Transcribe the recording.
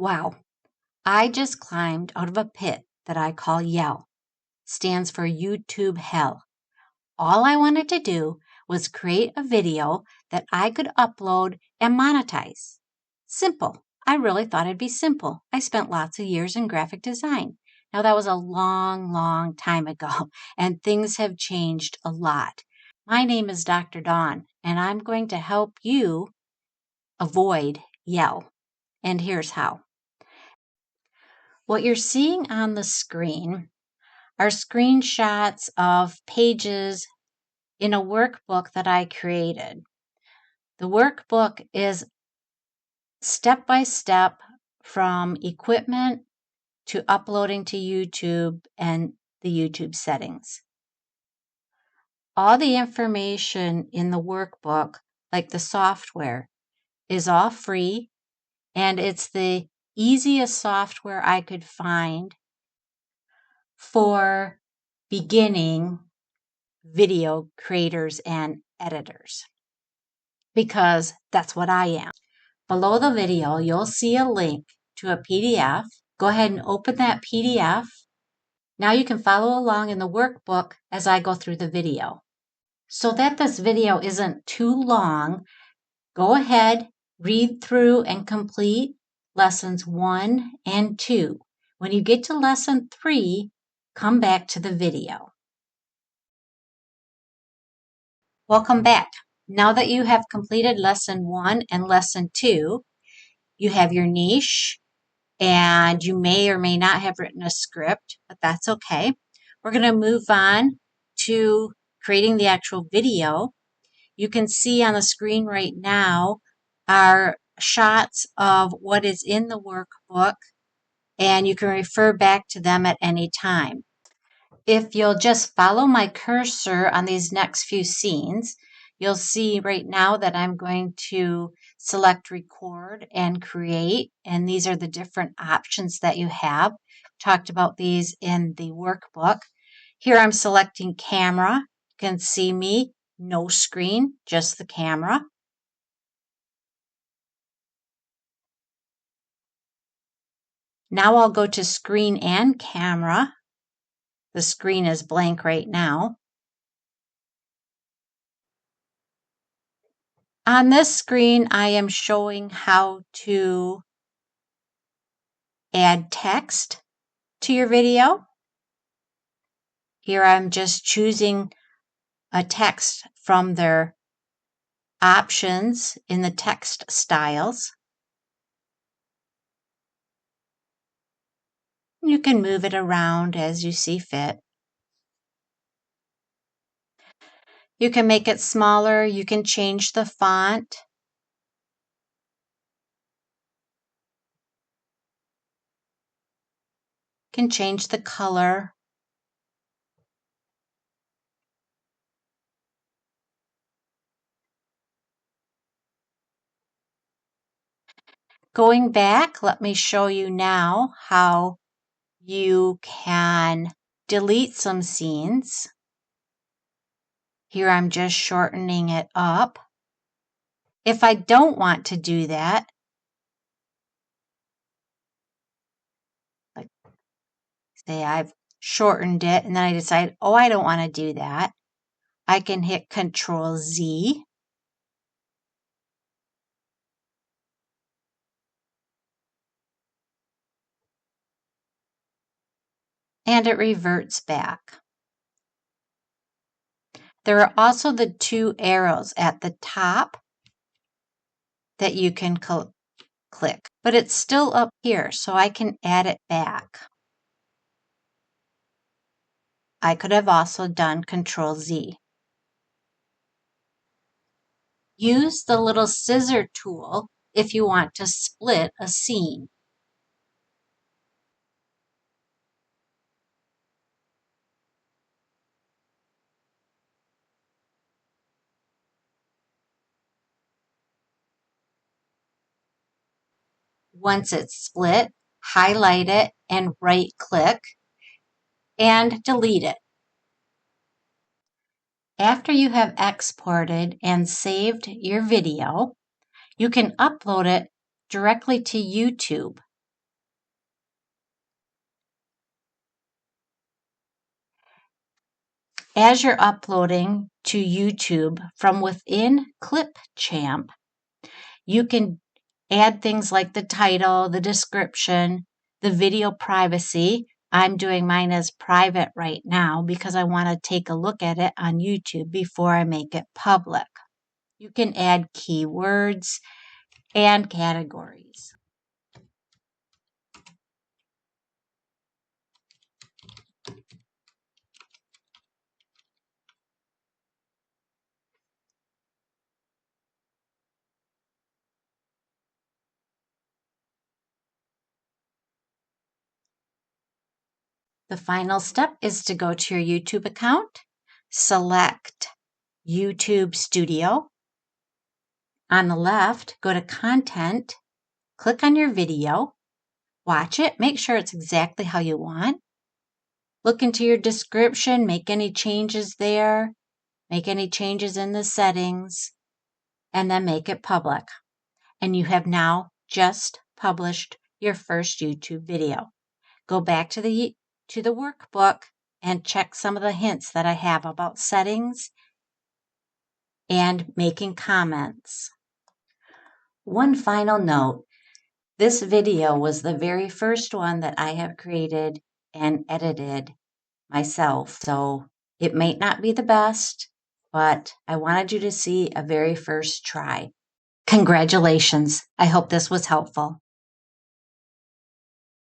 Wow, I just climbed out of a pit that I call Yell. Stands for YouTube Hell. All I wanted to do was create a video that I could upload and monetize. Simple. I really thought it'd be simple. I spent lots of years in graphic design. Now that was a long, long time ago, and things have changed a lot. My name is Dr. Dawn, and I'm going to help you avoid Yell. And here's how. What you're seeing on the screen are screenshots of pages in a workbook that I created. The workbook is step by step from equipment to uploading to YouTube and the YouTube settings. All the information in the workbook, like the software, is all free, and it's the easiest software I could find for beginning video creators and editors, because that's what I am. Below the video, you'll see a link to a PDF. Go ahead and open that PDF. Now you can follow along in the workbook as I go through the video. So that this video isn't too long, go ahead, read through and complete lessons 1 and 2. When you get to lesson 3, come back to the video. Welcome back. Now that you have completed lesson 1 and lesson 2, you have your niche, and you may or may not have written a script, but that's okay. We're going to move on to creating the actual video. You can see on the screen right now are shots of what is in the workbook, and you can refer back to them at any time. If you'll just follow my cursor on these next few scenes, you'll see right now that I'm going to select record and create, and these are the different options that you have. Talked about these in the workbook. Here I'm selecting camera. You can see me, no screen, just the camera. Now I'll go to screen and camera. The screen is blank right now. On this screen, I am showing how to add text to your video. Here I'm just choosing a text from their options in the text styles. You can move it around as you see fit. You can make it smaller. You can change the font. You can change the color. Going back, let me show you now how you can delete some scenes. Here I'm just shortening it up. If I don't want to do that, like say I've shortened it and then I decide, oh, I don't want to do that, I can hit Control Z. And it reverts back. There are also the 2 arrows at the top that you can click, but it's still up here, so I can add it back. I could have also done Control Z. Use the little scissor tool if you want to split a scene. Once it's split, highlight it and right-click and delete it. After you have exported and saved your video, you can upload it directly to YouTube. As you're uploading to YouTube from within Clipchamp, you can add things like the title, the description, the video privacy. I'm doing mine as private right now because I want to take a look at it on YouTube before I make it public. You can add keywords and categories. The final step is to go to your YouTube account, select YouTube Studio. On the left, go to Content, click on your video, watch it, make sure it's exactly how you want. Look into your description, make any changes there, make any changes in the settings, and then make it public. And you have now just published your first YouTube video. Go back to the workbook and check some of the hints that I have about settings and making comments. One final note, this video was the very first one that I have created and edited myself, so it may not be the best, but I wanted you to see a very first try. Congratulations. I hope this was helpful.